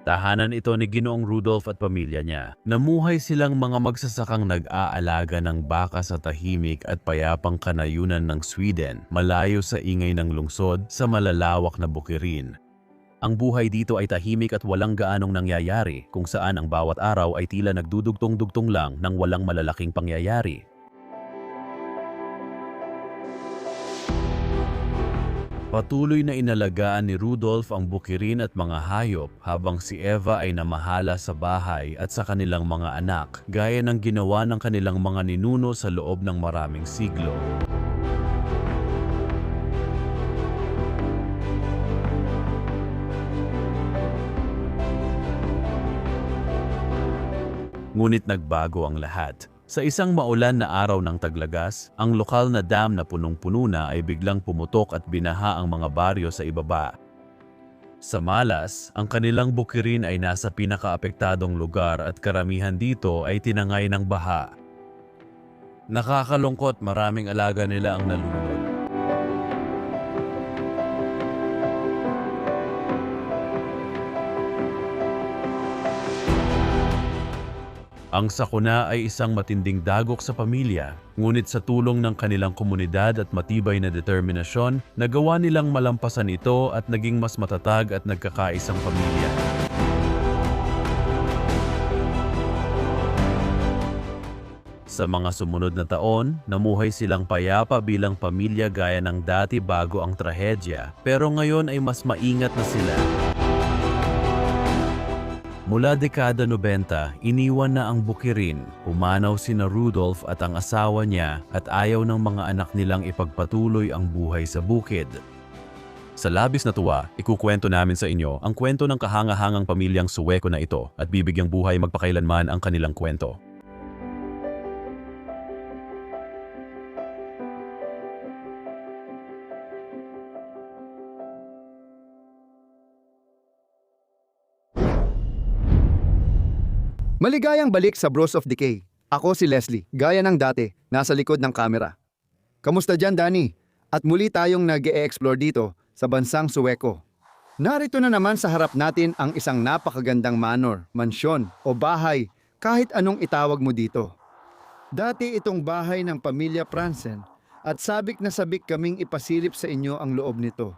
Tahanan ito ni Ginoong Rudolph at pamilya niya. Namuhay silang mga magsasakang nag-aalaga ng baka sa tahimik at payapang kanayunan ng Sweden, malayo sa ingay ng lungsod sa malalawak na bukirin. Ang buhay dito ay tahimik at walang gaanong nangyayari, kung saan ang bawat araw ay tila nagdudugtong-dugtong lang ng walang malalaking pangyayari. Patuloy na inalagaan ni Rudolph ang bukirin at mga hayop habang si Eva ay namahala sa bahay at sa kanilang mga anak, gaya ng ginawa ng kanilang mga ninuno sa loob ng maraming siglo. Ngunit nagbago ang lahat. Sa isang maulan na araw ng taglagas, ang lokal na dam na punong-puno na ay biglang pumutok at binaha ang mga baryo sa ibaba. Sa malas, ang kanilang bukirin ay nasa pinakaapektadong lugar at karamihan dito ay tinangay ng baha. Nakakalungkot, maraming alaga nila ang nalunod. Ang sakuna ay isang matinding dagok sa pamilya, ngunit sa tulong ng kanilang komunidad at matibay na determinasyon, nagawa nilang malampasan ito at naging mas matatag at nagkakaisang pamilya. Sa mga sumunod na taon, namuhay silang payapa bilang pamilya gaya ng dati bago ang trahedya, pero ngayon ay mas maingat na sila. Mula dekada 90, iniwan na ang bukirin, pumanaw sina Rudolph at ang asawa niya at ayaw ng mga anak nilang ipagpatuloy ang buhay sa bukid. Sa labis na tuwa, ikukwento namin sa inyo ang kwento ng kahangahangang pamilyang Suweko na ito at bibigyang buhay magpakailanman ang kanilang kwento. Maligayang balik sa Bros of Decay. Ako si Leslie, gaya ng dati, nasa likod ng kamera. Kamusta dyan, Danny? At muli tayong nag-e-explore dito sa bansang Suweko. Narito na naman sa harap natin ang isang napakagandang manor, mansyon o bahay, kahit anong itawag mo dito. Dati itong bahay ng pamilya Franzen at sabik na sabik kaming ipasilip sa inyo ang loob nito.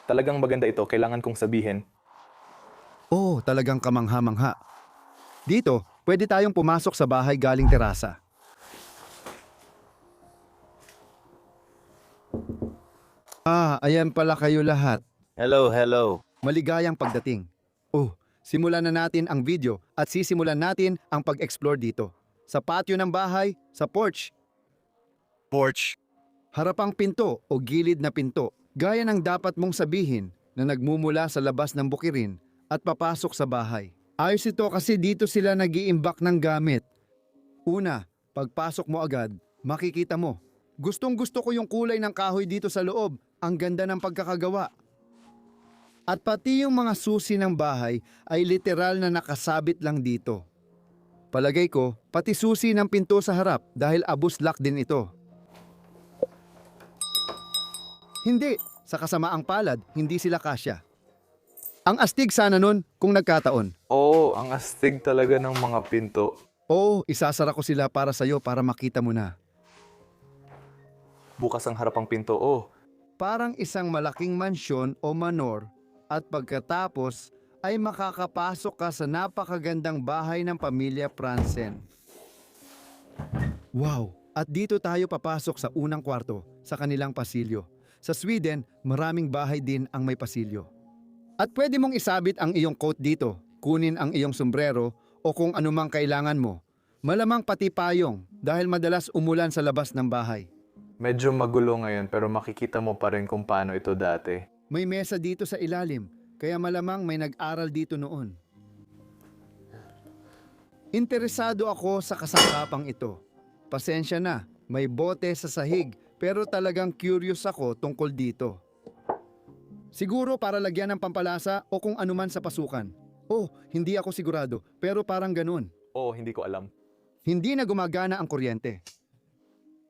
Talagang maganda ito, kailangan kong sabihin. Oh, talagang kamangha-mangha. Dito, pwede tayong pumasok sa bahay galing terasa. Ayan pala kayo lahat. Hello. Maligayang pagdating. Oh, simulan na natin ang video at sisimulan natin ang pag-explore dito. Sa patio ng bahay, sa porch. Harapang pinto o gilid na pinto, gaya ng dapat mong sabihin na nagmumula sa labas ng bukirin at papasok sa bahay. Ayos ito kasi dito sila nag-iimbak ng gamit. Una, pagpasok mo agad, makikita mo. Gustong-gusto ko yung kulay ng kahoy dito sa loob. Ang ganda ng pagkakagawa. At pati yung mga susi ng bahay ay literal na nakasabit lang dito. Palagay ko, pati susi ng pinto sa harap dahil abus lock din ito. Hindi, sa kasamaang palad, hindi sila kasya. Ang astig sana nun kung nagkataon. Oo, ang astig talaga ng mga pinto. Oo, isasara ko sila para sa'yo para makita mo na. Bukas ang harapang pinto, oh. Parang isang malaking mansyon o manor at pagkatapos ay makakapasok ka sa napakagandang bahay ng pamilya Franzen. Wow! At dito tayo papasok sa unang kwarto, sa kanilang pasilyo. Sa Sweden, maraming bahay din ang may pasilyo. At pwede mong isabit ang iyong coat dito, kunin ang iyong sombrero o kung anumang kailangan mo. Malamang pati payong dahil madalas umulan sa labas ng bahay. Medyo magulo ngayon pero makikita mo pa rin kung paano ito dati. May mesa dito sa ilalim, kaya malamang may nag-aral dito noon. Interesado ako sa kasangkapang ito. Pasensya na, may bote sa sahig pero talagang curious ako tungkol dito. Siguro para lagyan ng pampalasa o kung anuman sa pasukan. Oh, hindi ako sigurado, pero parang ganun. Oh, hindi ko alam. Hindi na gumagana ang kuryente.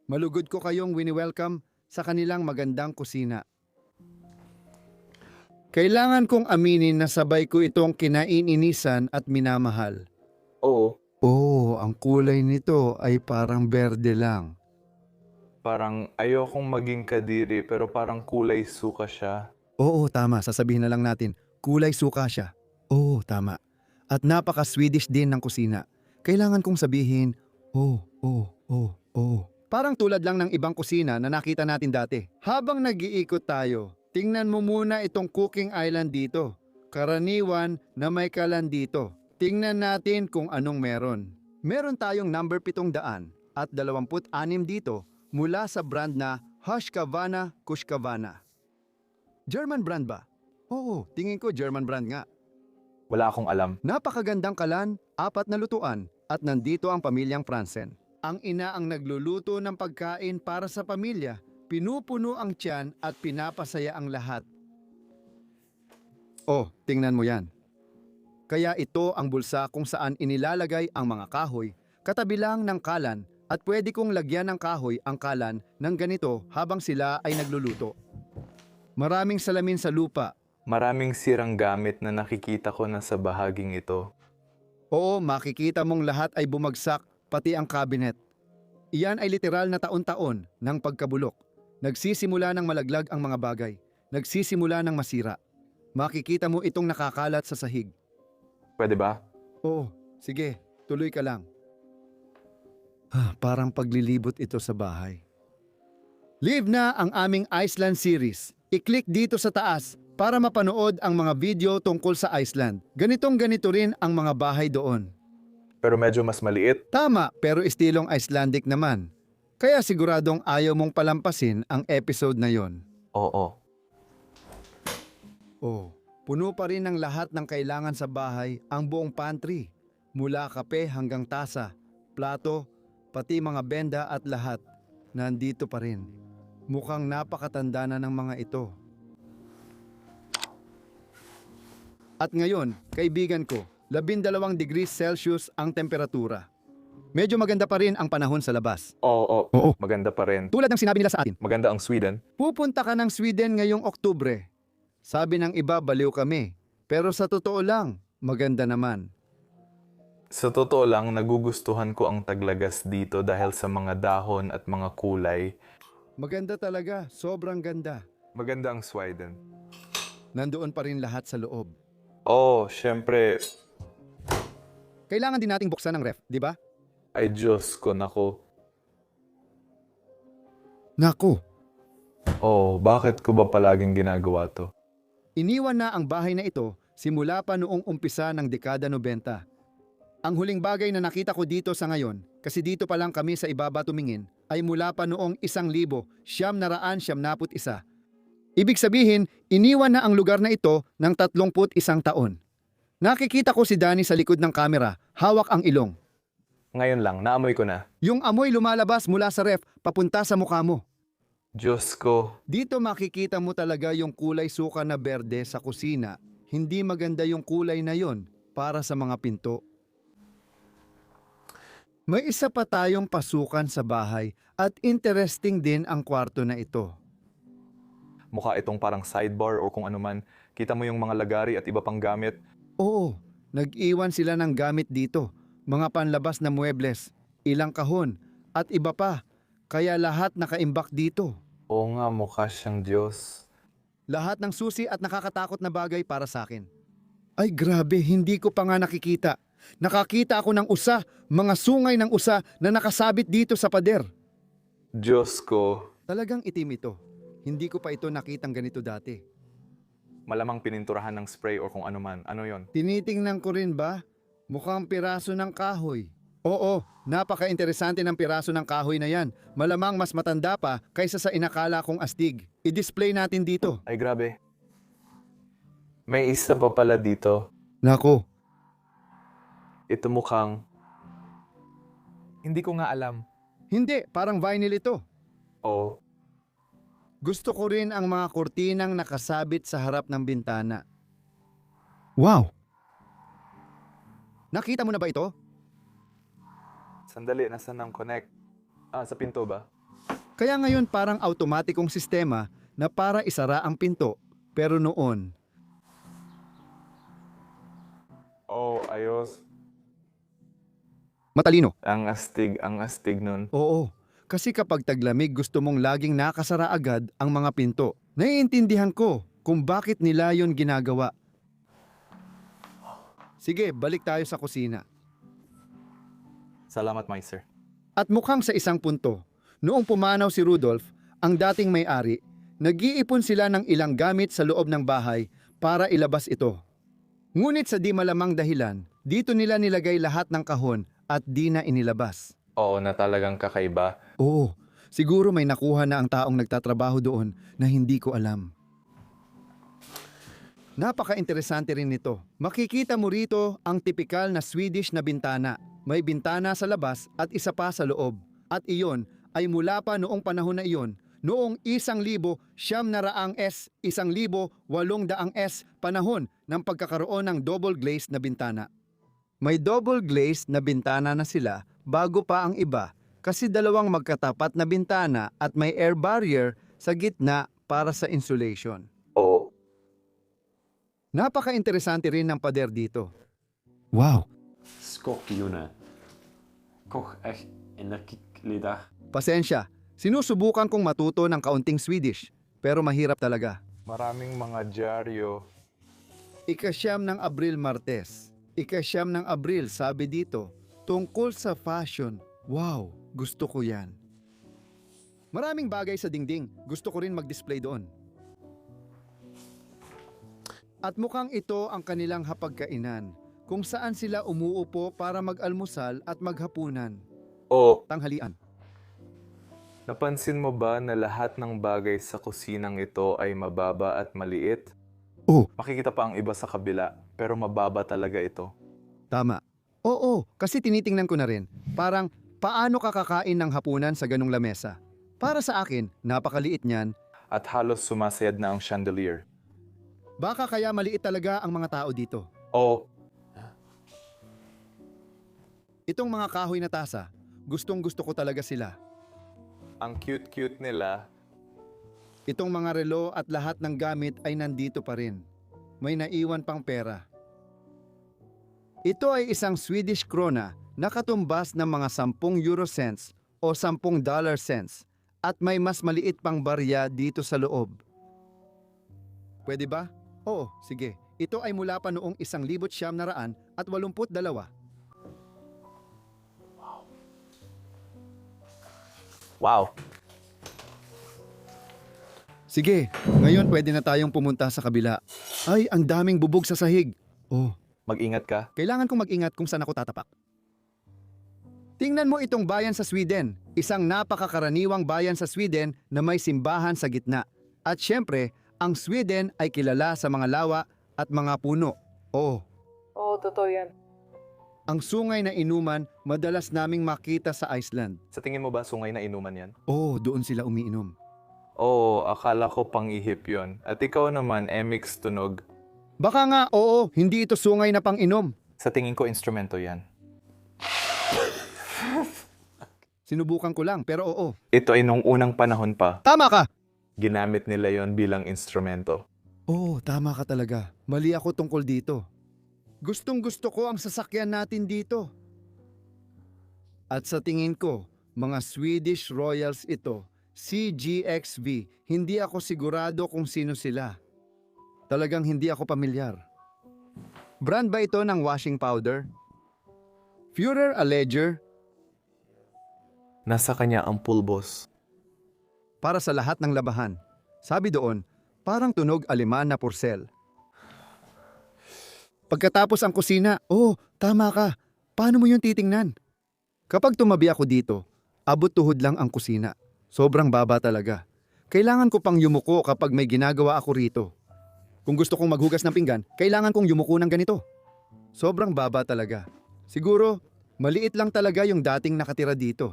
Malugod ko kayong wini-welcome sa kanilang magandang kusina. Kailangan kong aminin na sabay ko itong kinaininisan at minamahal. Oo, Ang kulay nito ay parang berde lang. parang ayokong maging kadiri pero parang kulay suka siya. Oo, tama. Sasabihin na lang natin, kulay suka siya. Oo, tama. At napaka-Swedish din ng kusina. Kailangan kong sabihin, Parang tulad lang ng ibang kusina na nakita natin dati. Habang nag-iikot tayo, tingnan mo muna itong cooking island dito. Karaniwan na may kalan dito. Tingnan natin kung anong meron. Meron tayong number 726 dito mula sa brand na Husqvarna Kushkavana. German brand ba? Oo, tingin ko German brand nga. Wala akong alam. Napakagandang kalan, 4 na lutuan, at nandito ang pamilyang Franzen. Ang ina ang nagluluto ng pagkain para sa pamilya, pinupuno ang tiyan at pinapasaya ang lahat. Tingnan mo yan. Kaya ito ang bulsa kung saan inilalagay ang mga kahoy, katabi lang ng kalan, at pwede kong lagyan ng kahoy ang kalan ng ganito habang sila ay nagluluto. Maraming salamin sa lupa. Maraming sirang gamit na nakikita ko na sa bahaging ito. Oo, makikita mong lahat ay bumagsak, pati ang cabinet. Iyan ay literal na taon-taon ng pagkabulok. Nagsisimula ng malaglag ang mga bagay. Nagsisimula ng masira. Makikita mo itong nakakalat sa sahig. Pwede ba? Oo, sige, tuloy ka lang. Parang paglilibot ito sa bahay. Live na ang aming Iceland series. I-click dito sa taas para mapanood ang mga video tungkol sa Iceland. Ganito rin ang mga bahay doon. Pero medyo mas maliit. Tama, pero estilong Icelandic naman. Kaya siguradong ayaw mong palampasin ang episode na yon. Oo. Puno pa rin ng lahat ng kailangan sa bahay ang buong pantry. Mula kape hanggang tasa, plato, pati mga benda at lahat. Nandito pa rin. Mukhang napakatanda na ng mga ito. At ngayon, kaibigan ko, 12 degrees Celsius ang temperatura. Medyo maganda pa rin ang panahon sa labas. Oo. Oo. Maganda pa rin. Tulad ng sinabi nila sa atin, Maganda ang Sweden. pupunta ka ng Sweden ngayong Oktubre. Sabi ng iba, baliw kami. Pero sa totoo lang, maganda naman. Sa totoo lang, nagugustuhan ko ang taglagas dito dahil sa mga dahon at mga kulay. Maganda talaga, sobrang ganda. Maganda ang Sweden. Nandoon pa rin lahat sa loob. Syempre. Kailangan din nating buksan ang ref, di ba? Ay Diyos ko, nako. Naku, Bakit ko ba palaging ginagawa to? iniwan na ang bahay na ito simula pa noong umpisa ng dekada 90. Ang huling bagay na nakita ko dito sa ngayon, kasi dito pa lang kami sa ibaba tumingin, ay mula pa noong 1991. Ibig sabihin, iniwan na ang lugar na ito ng 31 taon. Nakikita ko si Danny sa likod ng kamera, hawak ang ilong. Ngayon lang, naamoy ko na. Yung amoy lumalabas mula sa ref papunta sa mukha mo. Diyos ko. Dito makikita mo talaga yung kulay suka na berde sa kusina. Hindi maganda yung kulay na yon para sa mga pinto. May isa pa tayong pasukan sa bahay at interesting din ang kwarto na ito. Mukha itong parang sidebar o kung ano man. Kita mo yung mga lagari at iba pang gamit. Oo, nag-iwan sila ng gamit dito. Mga panlabas na muebles, ilang kahon, at iba pa. Kaya lahat nakaimbak dito. Oo nga, mukha siyang Diyos. Lahat ng susi at nakakatakot na bagay para sa akin. Ay grabe, hindi ko pa nga nakikita. Nakakita ako ng usa, mga sungay ng usa na nakasabit dito sa pader. Diyos ko. Talagang itim ito. Hindi ko pa ito nakitang ganito dati. Malamang pininturahan ng spray o kung ano man. Ano yon? Tinitingnan ko rin ba? Mukhang piraso ng kahoy. Oo, napaka-interesante ng piraso ng kahoy na yan. Malamang mas matanda pa kaysa sa inakala kong astig. I-display natin dito. Ay grabe. May isa pa pala dito. Nako, Ito mukhang... Hindi ko nga alam. hindi, parang vinyl ito. Oo. Gusto ko rin ang mga kurtinang nakasabit sa harap ng bintana. Wow! Nakita mo na ba ito? Sandali, nasan ang connect? Sa pinto ba? Kaya ngayon parang automatikong sistema na para isara ang pinto. Pero noon, Oh, ayos. matalino. Ang astig nun. Oo, kasi kapag taglamig gusto mong laging nakasara agad ang mga pinto. Naiintindihan ko kung bakit nila yon ginagawa. Sige, balik tayo sa kusina. Salamat, Meister. At mukhang sa isang punto, noong pumanaw si Rudolph, ang dating may-ari, nag-iipon sila ng ilang gamit sa loob ng bahay para ilabas ito. Ngunit sa di malamang dahilan, dito nila nilagay lahat ng kahon at di na inilabas. Oo, na talagang kakaiba. Oo, siguro may nakuha na ang taong nagtatrabaho doon na hindi ko alam. Napaka-interesante rin nito. Makikita mo rito ang tipikal na Swedish na bintana. May bintana sa labas at isa pa sa loob. At iyon ay mula pa noong panahon na iyon, noong 1900s, 1800s panahon ng pagkakaroon ng double glazed na bintana. May double glazed na bintana na sila bago pa ang iba kasi dalawang magkatapat na bintana at may air barrier sa gitna para sa insulation. Oo. Napaka-interesante rin ng pader dito. Wow! Skorpioner. Koch echt energielig dag. Pasensya, sinusubukan kong matuto ng kaunting Swedish, pero mahirap talaga. Maraming mga dyaryo. Ika-siyam ng Abril Martes. Ika-siyam ng Abril, sabi dito, tungkol sa fashion. Wow, gusto ko yan. Maraming bagay sa dingding, gusto ko rin mag-display doon. At mukhang ito ang kanilang hapagkainan, kung saan sila umuupo para mag-almusal at maghapunan. Oo. Tanghalian. Napansin mo ba na lahat ng bagay sa kusinang ito ay mababa at maliit? Oh, Makikita pa ang iba sa kabila, pero mababa talaga ito. tama. Oo, kasi tinitingnan ko na rin. Parang, paano ka kakain ng hapunan sa ganong lamesa? Para sa akin, napakaliit niyan. At halos sumasayad na ang chandelier. Baka kaya maliit talaga ang mga tao dito. Oo. Itong mga kahoy na tasa, gustong gusto ko talaga sila. Ang cute-cute nila. Itong mga relo at lahat ng gamit ay nandito pa rin. May naiwan pang pera. Ito ay isang Swedish krona na katumbas ng mga 10 euro cents o 10 dollar cents at may mas maliit pang barya dito sa loob. Pwede ba? Oo, sige. Ito ay mula pa noong 1982. Wow. Sige, ngayon pwede na tayong pumunta sa kabila. Ay, ang daming bubog sa sahig. Oh, Mag-ingat ka. kailangan kong mag-ingat kung saan ako tatapak. Tingnan mo itong bayan sa Sweden. Isang napakakaraniwang bayan sa Sweden na may simbahan sa gitna. At syempre, ang Sweden ay kilala sa mga lawa at mga puno. Oo, Oo, totoo yan. ang sungay na inuman madalas naming makita sa Iceland. Sa tingin mo ba sungay na inuman yan? Oo, doon sila umiinom. Oo, akala ko pang-ihip yon. At ikaw naman, Emix Tunog. Baka nga, oo, hindi ito sungay na pang-inom. Sa tingin ko, instrumento yan. Sinubukan ko lang, pero oo. Ito ay nung unang panahon pa. Tama ka! Ginamit nila yon bilang instrumento. Oo, tama ka talaga. Mali ako tungkol dito. Gustong gusto ko ang sasakyan natin dito. At sa tingin ko, mga Swedish Royals ito, CGXV, hindi ako sigurado kung sino sila. Talagang hindi ako pamilyar. Brand ba ito ng washing powder? Führer Alleger Nasa kanya ang pulbos. para sa lahat ng labahan. Sabi doon, parang tunog Aleman na porcel. Pagkatapos ang kusina, oh, tama ka. Paano mo yun titingnan? Kapag tumabi ako dito, abot tuhod lang ang kusina. Sobrang baba talaga. Kailangan ko pang yumuko kapag may ginagawa ako rito. Kung gusto kong maghugas ng pinggan, kailangan kong yumuko ng ganito. Sobrang baba talaga. Siguro, maliit lang talaga yung dating nakatira dito.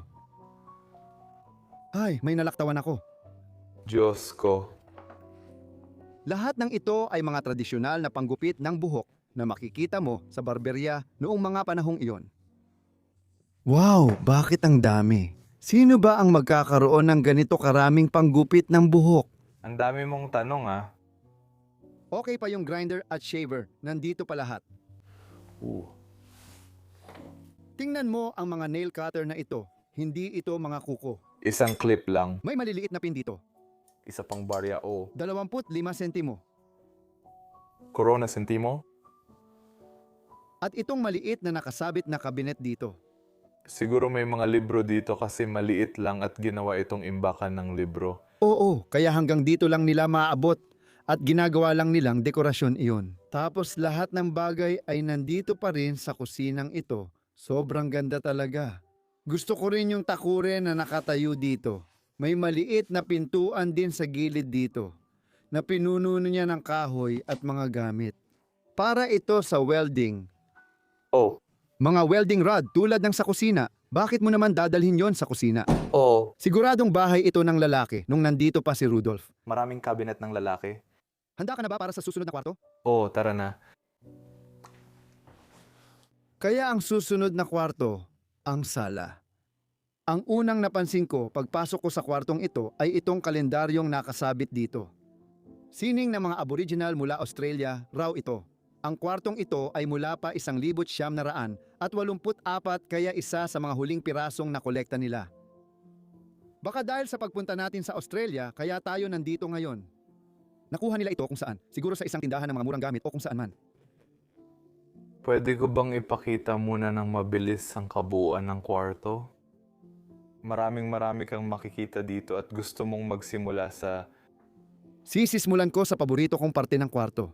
Ay, may nalaktawan ako. Diyos ko. Lahat ng ito ay mga tradisyonal na panggupit ng buhok na makikita mo sa barberya noong mga panahong iyon. Wow, bakit ang dami? Sino ba ang magkakaroon ng ganito karaming panggupit ng buhok? Ang dami mong tanong ah. Okay pa yung grinder at shaver, nandito pa lahat. Tingnan mo ang mga nail cutter na ito, hindi ito mga kuko. Isang clip lang. May maliliit na pin dito, Isa pang barya o 25 sentimo. Corona sentimo? At itong maliit na nakasabit na kabinet dito. Siguro may mga libro dito kasi maliit lang at ginawa itong imbakan ng libro. Oo, kaya hanggang dito lang nila maaabot at ginagawa lang nilang dekorasyon iyon. Tapos lahat ng bagay ay nandito pa rin sa kusinang ito. Sobrang ganda talaga. Gusto ko rin yung takure na nakatayo dito. May maliit na pintuan din sa gilid dito na pinuno niya ng kahoy at mga gamit. Para ito sa welding. Oh, Mga welding rod tulad ng sa kusina. Bakit mo naman dadalhin yon sa kusina? oh. Siguradong bahay ito ng lalaki nung nandito pa si Rudolph. Maraming cabinet ng lalaki. Handa ka na ba para sa susunod na kwarto? Oh, tara na. Kaya ang susunod na kwarto, ang sala. Ang unang napansin ko pagpasok ko sa kwartong ito ay itong kalendaryong nakasabit dito. Sining ng mga Aboriginal mula Australia, raw ito. Ang kwartong ito ay mula pa 1984 kaya isa sa mga huling pirasong nakolekta nila. Baka dahil sa pagpunta natin sa Australia kaya tayo nandito ngayon. Nakuha nila ito kung saan, siguro sa isang tindahan ng mga murang gamit o kung saan man. Pwede ko bang ipakita muna ng mabilis ang kabuuan ng kwarto? Marami kang makikita dito at gusto mong magsimula sa... Sisismulan ko sa paborito kong parte ng kwarto.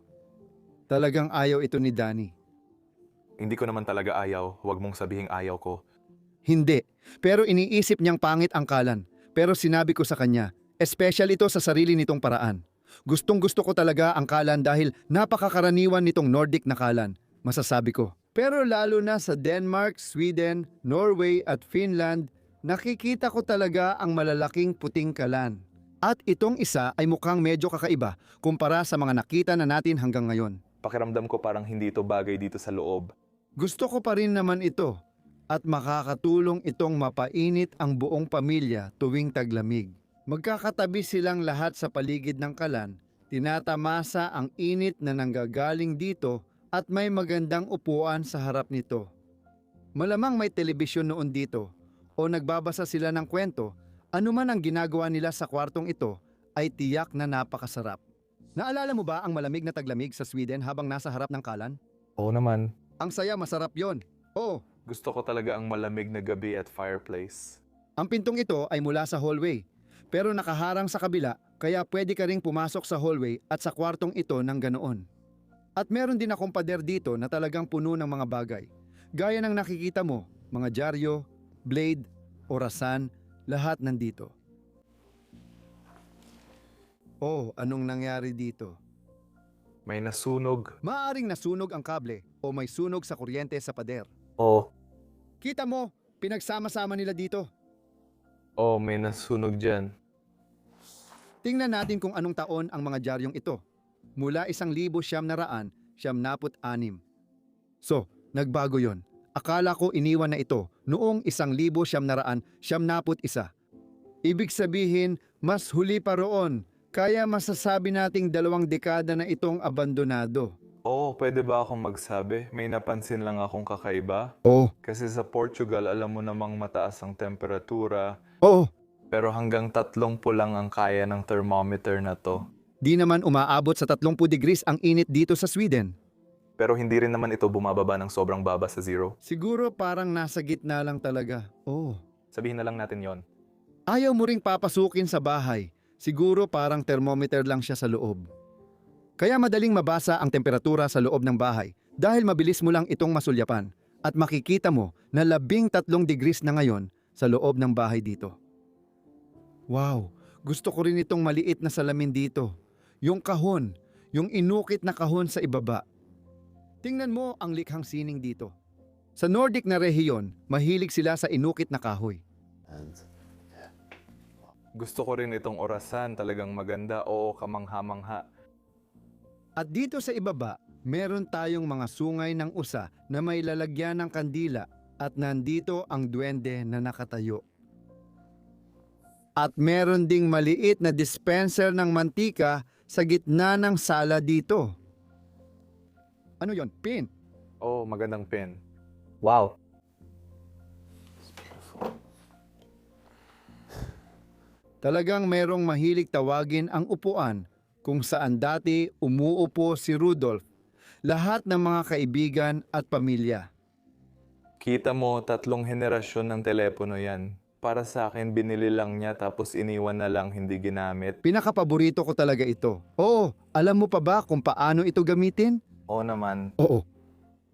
Talagang ayaw ito ni Danny. Hindi ko naman talaga ayaw, huwag mong sabihing ayaw ko. Hindi, pero iniisip niyang pangit ang kalan. Pero sinabi ko sa kanya, special ito sa sarili nitong paraan. Gustong gusto ko talaga ang kalan dahil napakakaraniwan nitong Nordic na kalan, masasabi ko. Pero lalo na sa Denmark, Sweden, Norway at Finland, nakikita ko talaga ang malalaking puting kalan. At itong isa ay mukhang medyo kakaiba kumpara sa mga nakita na natin hanggang ngayon. Pakiramdam ko parang hindi ito bagay dito sa loob. Gusto ko pa rin naman ito at makakatulong itong mapainit ang buong pamilya tuwing taglamig. Magkakatabi silang lahat sa paligid ng kalan, tinatamasa ang init na nanggagaling dito at may magandang upuan sa harap nito. Malamang may telebisyon noon dito o nagbabasa sila ng kwento, anuman ang ginagawa nila sa kwartong ito ay tiyak na napakasarap. Naalala mo ba ang malamig na taglamig sa Sweden habang nasa harap ng kalan? Oo naman. Ang saya, masarap yon. Oo, Gusto ko talaga ang malamig na gabi at fireplace. ang pintong ito ay mula sa hallway, pero nakaharang sa kabila kaya pwede ka ring pumasok sa hallway at sa kwartong ito ng ganoon. At meron din akong pader dito na talagang puno ng mga bagay. Gaya ng nakikita mo, mga dyaryo, blade, orasan, lahat nandito. Oh, anong nangyari dito? May nasunog. Maaring nasunog ang kable o may sunog sa kuryente sa pader. Oh, Kita mo, pinagsama-sama nila dito. oh, may nasunog dyan. Tingnan natin kung anong taon ang mga dyaryong ito. Mula 1976. So, nagbago yon. Akala ko iniwan na ito noong 1971. Ibig sabihin, mas huli pa roon. Kaya masasabi nating 2 dekada na itong abandonado. Oh, pwede ba akong magsabi? May napansin lang akong kakaiba. Oh, Kasi sa Portugal, alam mo namang mataas ang temperatura. oo. Pero hanggang 30 lang ang kaya ng thermometer na to. Di naman umaabot sa 30 degrees ang init dito sa Sweden. Pero hindi rin naman ito bumababa ng sobrang baba sa zero. Siguro parang nasa gitna lang talaga. Oh. Sabihin na lang natin yon. Ayaw mo ring papasukin sa bahay. Siguro parang thermometer lang siya sa loob. Kaya madaling mabasa ang temperatura sa loob ng bahay dahil mabilis mo lang itong masulyapan at makikita mo na 13 degrees na ngayon sa loob ng bahay dito. Wow, gusto ko rin itong maliit na salamin dito. Yung kahon, yung inukit na kahon sa ibaba. Tingnan mo ang likhang sining dito. Sa Nordic na rehiyon, mahilig sila sa inukit na kahoy. Gusto ko rin itong orasan, talagang maganda. Oo, kamangha-mangha. At dito sa ibaba, meron tayong mga sungay ng usa na may lalagyan ng kandila at nandito ang duwende na nakatayo. At meron ding maliit na dispenser ng mantika sa gitna ng sala dito. Ano yon? Pin? Oh, magandang pen. Wow. Talagang merong mahilig tawagin ang upuan kung saan dati umuupo si Rudolph. Lahat ng mga kaibigan at pamilya. Kita mo, 3 henerasyon ng telepono yan. Para sa akin, binili lang niya tapos iniwan na lang, hindi ginamit. Pinakapaborito ko talaga ito. Oo, alam mo pa ba kung paano ito gamitin? Oo naman. Oo.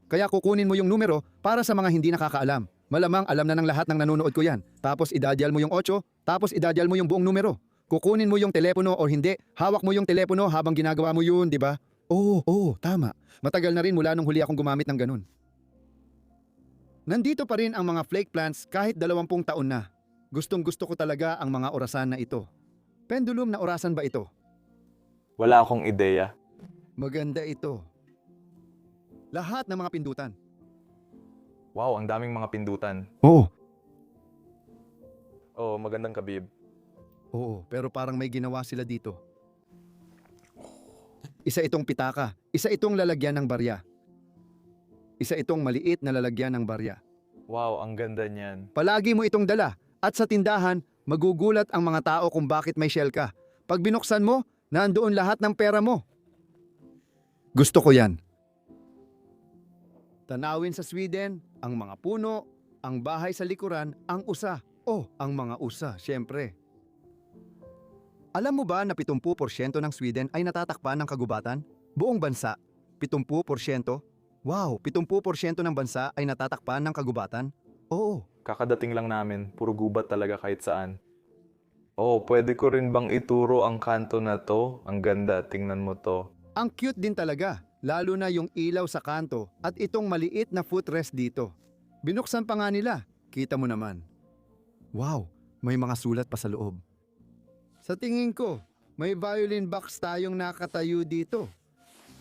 Kaya kukunin mo yung numero para sa mga hindi nakakaalam. Malamang alam na ng lahat ng nanonood ko yan. Tapos idadial mo yung 8, tapos idadial mo yung buong numero. Kukunin mo yung telepono o hindi, hawak mo yung telepono habang ginagawa mo yun, di ba? Oo, tama. Matagal na rin mula nung huli akong gumamit ng ganun. Nandito pa rin ang mga flake plants kahit 20 taon na. Gustong gusto ko talaga ang mga orasan na ito. Pendulum na orasan ba ito? Wala akong ideya. Maganda ito. Lahat ng mga pindutan. Wow, ang daming mga pindutan. Oo. Oh, magandang kabib. Oo, pero parang may ginawa sila dito. Isa itong pitaka, isa itong lalagyan ng barya. Isa itong maliit na lalagyan ng barya. Wow, ang ganda niyan. Palagi mo itong dala at sa tindahan, magugulat ang mga tao kung bakit may shell ka. Pag binuksan mo, nandoon lahat ng pera mo. Gusto ko yan. Tanawin sa Sweden, ang mga puno, ang bahay sa likuran, ang usa. Oh, ang mga usa, syempre. Alam mo ba na 70% ng Sweden ay natatakpan ng kagubatan? Buong bansa, 70%? Wow, 70% ng bansa ay natatakpan ng kagubatan? Oo. Kakadating lang namin, puro gubat talaga kahit saan. Oh, pwede ko rin bang ituro ang kanto na to? Ang ganda, tingnan mo to. Ang cute din talaga, lalo na yung ilaw sa kanto at itong maliit na footrest dito. Binuksan pa nga nila, kita mo naman. Wow, may mga sulat pa sa loob. Sa tingin ko, may violin box tayong nakatayo dito.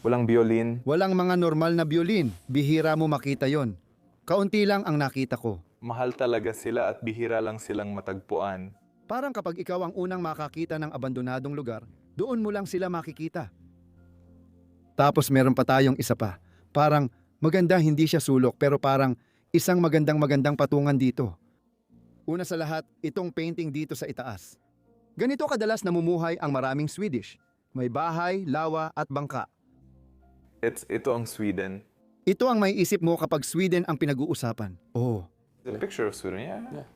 Walang violin. Walang mga normal na violin, bihira mo makita yon. Kaunti lang ang nakita ko. Mahal talaga sila at bihira lang silang matagpuan. Parang kapag ikaw ang unang makakita ng abandonadong lugar, doon mo lang sila makikita. Tapos meron pa tayong isa pa. Parang maganda hindi siya sulok pero parang isang magandang patungan dito. Una sa lahat, itong painting dito sa itaas. Ganito kadalas namumuhay ang maraming Swedish. May bahay, lawa at bangka. Ito ang Sweden. Ito ang may isip mo kapag Sweden ang pinag-uusapan. Oh. The picture of Sweden, yeah.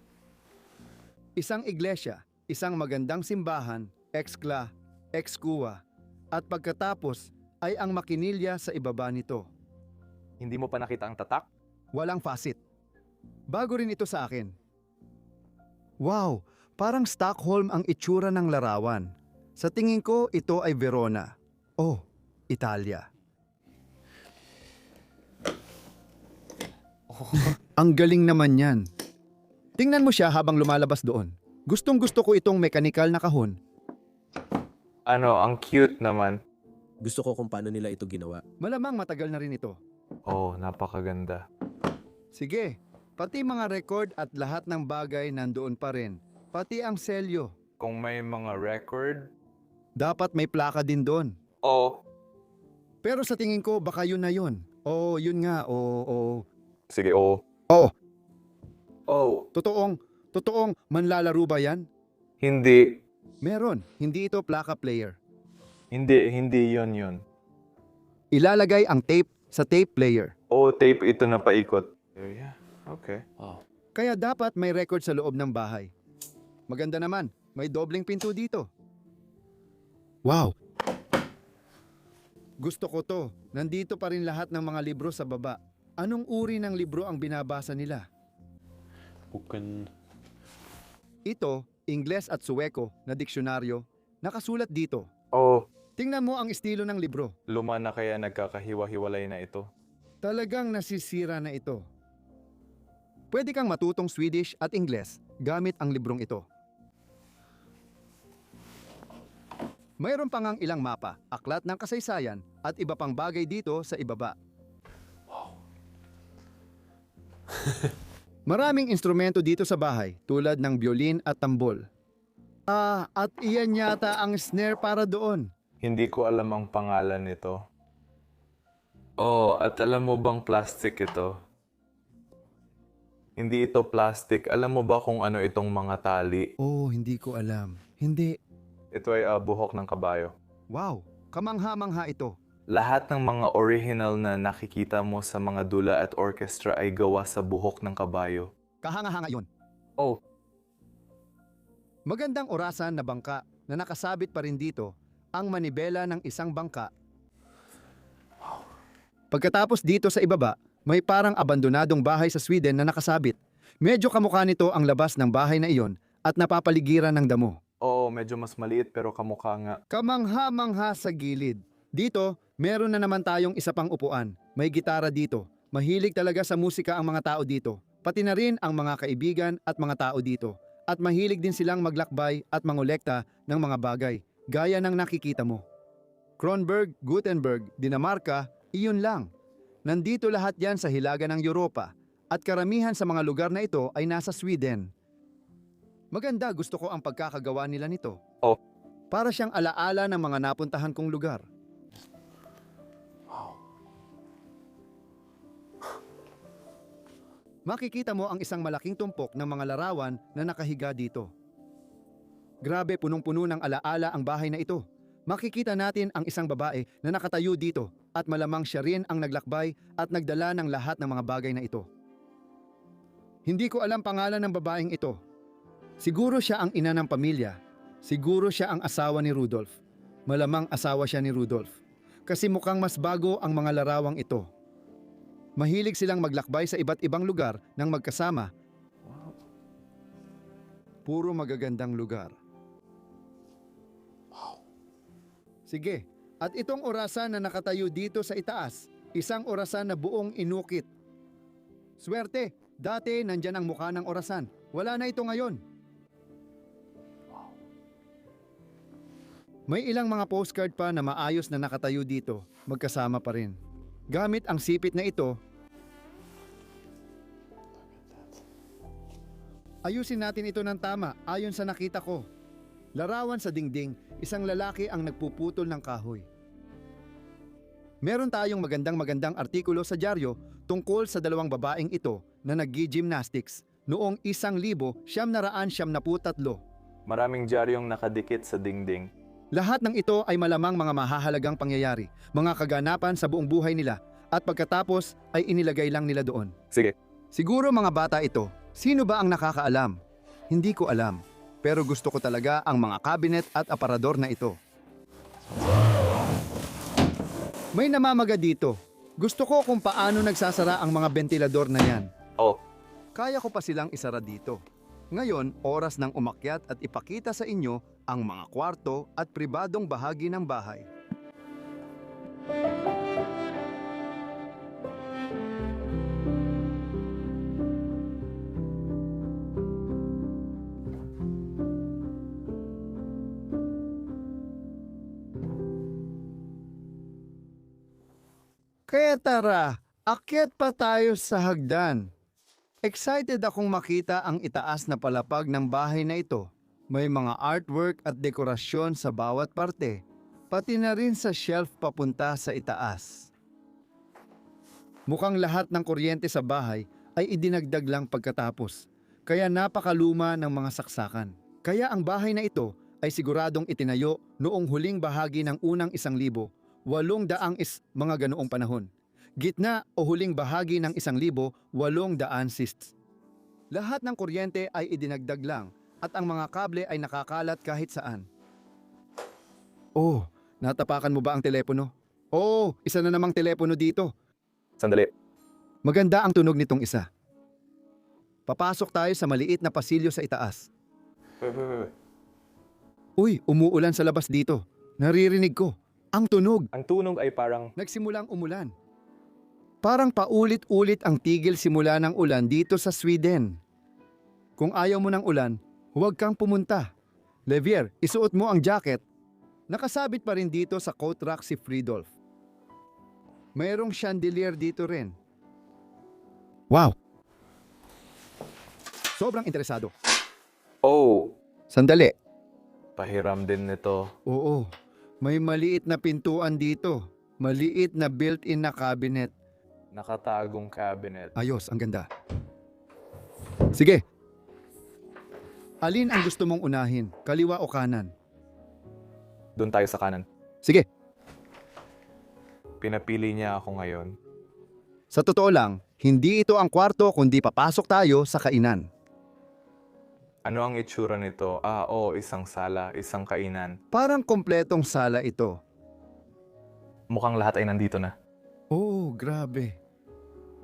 Isang iglesia, isang magandang simbahan, ex-kla, ex-kuwa, at pagkatapos ay ang makinilya sa ibaba nito. Hindi mo pa nakita ang tatak? Walang facet. Bago rin ito sa akin. Wow, parang Stockholm ang itsura ng larawan. Sa tingin ko, ito ay Verona. Oh, Italia. Ang galing naman yan. Tingnan mo siya habang lumalabas doon. Gustong gusto ko itong mechanical na kahon. Ano, ang cute naman. Gusto ko kung paano nila ito ginawa. Malamang matagal na rin ito. Oh, napakaganda. Sige, pati mga record at lahat ng bagay nandoon pa rin. Pati ang selyo. Kung may mga record. Dapat may plaka din doon. Oh. Pero sa tingin ko, baka yun na yun. Oh, yun nga, oh. Sige, oh. Oo. Oh. Totoong manlalaro ba yan? Hindi. Meron, hindi ito plaka player. Hindi yun. Ilalagay ang tape sa tape player. Oh, tape ito na paikot. Yeah, okay. Kaya dapat may record sa loob ng bahay. Maganda naman, may dobleng pinto dito. Wow! Gusto ko to. Nandito pa rin lahat ng mga libro sa baba. Anong uri ng libro ang binabasa nila? Boeken. Ito, Ingles at Suweko na diksyonaryo, nakasulat dito. Oh, Tingnan mo ang estilo ng libro. luma na kaya nagkakahiwa-hiwalay na ito. Talagang nasisira na ito. Pwede kang matutong Swedish at Ingles gamit ang librong ito. Mayroon pa ngang ilang mapa, aklat ng kasaysayan at iba pang bagay dito sa ibaba. Maraming instrumento dito sa bahay tulad ng biolin at tambol. At iyan yata ang snare para doon. Hindi ko alam ang pangalan nito. Oh, at alam mo bang plastic ito? Hindi ito plastic. Alam mo ba kung ano itong mga tali? Oh, hindi ko alam. Hindi. Ito ay buhok ng kabayo. Wow, kamangha-mangha ito. Lahat ng mga original na nakikita mo sa mga dula at orchestra ay gawa sa buhok ng kabayo. Kahanga-hanga yun. Oh, Magandang orasan na bangka na nakasabit pa rin dito ang manibela ng isang bangka. Pagkatapos dito sa ibaba, may parang abandonadong bahay sa Sweden na nakasabit. Medyo kamukha nito ang labas ng bahay na iyon at napapaligiran ng damo. oo, medyo mas maliit pero kamukha nga. Kamangha-mangha sa gilid. Dito, meron na naman tayong isa pang upuan. May gitara dito. Mahilig talaga sa musika ang mga tao dito. Pati na rin ang mga kaibigan at mga tao dito. At mahilig din silang maglakbay at mangolekta ng mga bagay, gaya ng nakikita mo. Kronberg, Gutenberg, Dinamarca, iyon lang. Nandito lahat yan sa hilaga ng Europa at karamihan sa mga lugar na ito ay nasa Sweden. Maganda, gusto ko ang pagkakagawa nila nito. Oh. Para siyang alaala ng mga napuntahan kong lugar. Makikita mo ang isang malaking tumpok ng mga larawan na nakahiga dito. Grabe, punong-puno ng alaala ang bahay na ito. Makikita natin ang isang babae na nakatayo dito at malamang siya rin ang naglakbay at nagdala ng lahat ng mga bagay na ito. Hindi ko alam pangalan ng babaeng ito. Siguro siya ang ina ng pamilya. Siguro siya ang asawa ni Rudolf. Malamang asawa siya ni Rudolf. Kasi mukhang mas bago ang mga larawang ito. Mahilig silang maglakbay sa iba't ibang lugar nang magkasama. Puro magagandang lugar. Sige, at itong orasan na nakatayo dito sa itaas, isang orasan na buong inukit. Swerte, dati nandyan ang mukha ng orasan. Wala na ito ngayon. May ilang mga postcard pa na maayos na nakatayo dito, magkasama pa rin. Gamit ang sipit na ito, ayusin natin ito ng tama ayon sa nakita ko. Larawan sa dingding, isang lalaki ang nagpuputol ng kahoy. Meron tayong magandang artikulo sa dyaryo tungkol sa dalawang babaeng ito na nag-gymnastics noong 1973. Maraming dyaryong nakadikit sa dingding. Lahat ng ito ay malamang mga mahahalagang pangyayari, mga kaganapan sa buong buhay nila at pagkatapos ay inilagay lang nila doon. Sige. Siguro mga bata ito, sino ba ang nakakaalam? Hindi ko alam, pero gusto ko talaga ang mga cabinet at aparador na ito. May namamaga dito. Gusto ko kung paano nagsasara ang mga ventilador na yan. Oh, Kaya ko pa silang isara dito. Ngayon, oras ng umakyat at ipakita sa inyo ang mga kwarto at pribadong bahagi ng bahay. Kaya tara, akyat pa tayo sa hagdan. Excited akong makita ang itaas na palapag ng bahay na ito. May mga artwork at dekorasyon sa bawat parte, pati na rin sa shelf papunta sa itaas. Mukhang lahat ng kuryente sa bahay ay idinagdag lang pagkatapos, kaya napakaluma ng mga saksakan. Kaya ang bahay na ito ay siguradong itinayo noong huling bahagi ng unang 1,800 mga ganoong panahon. Gitna o huling bahagi ng 1,800 sists. Lahat ng kuryente ay idinagdag lang at ang mga kable ay nakakalat kahit saan. Oh, natapakan mo ba ang telepono? Oh, isa na namang telepono dito. sandali. Maganda ang tunog nitong isa. Papasok tayo sa maliit na pasilyo sa itaas. Wait. Uy, umuulan sa labas dito. Naririnig ko. Ang tunog. Ang tunog ay parang... Nagsimulang umulan. Parang paulit-ulit ang tigil simula ng ulan dito sa Sweden. Kung ayaw mo ng ulan, huwag kang pumunta. Levier, isuot mo ang jacket. Nakasabit pa rin dito sa coat rack si Fridolf. Mayroong chandelier dito rin. Wow! Sobrang interesado. Oh, Sandali. Pahiram din nito. Oo, may maliit na pintuan dito. Maliit na built-in na cabinet. Nakatagong cabinet. Ayos, ang ganda. Sige. Alin ang gusto mong unahin? Kaliwa o kanan? Doon tayo sa kanan. Sige. Pinapili niya ako ngayon. Sa totoo lang, hindi ito ang kwarto kundi papasok tayo sa kainan. Ano ang itsura nito? Isang sala, isang kainan. Parang kompletong sala ito. Mukhang lahat ay nandito na. Oh, grabe.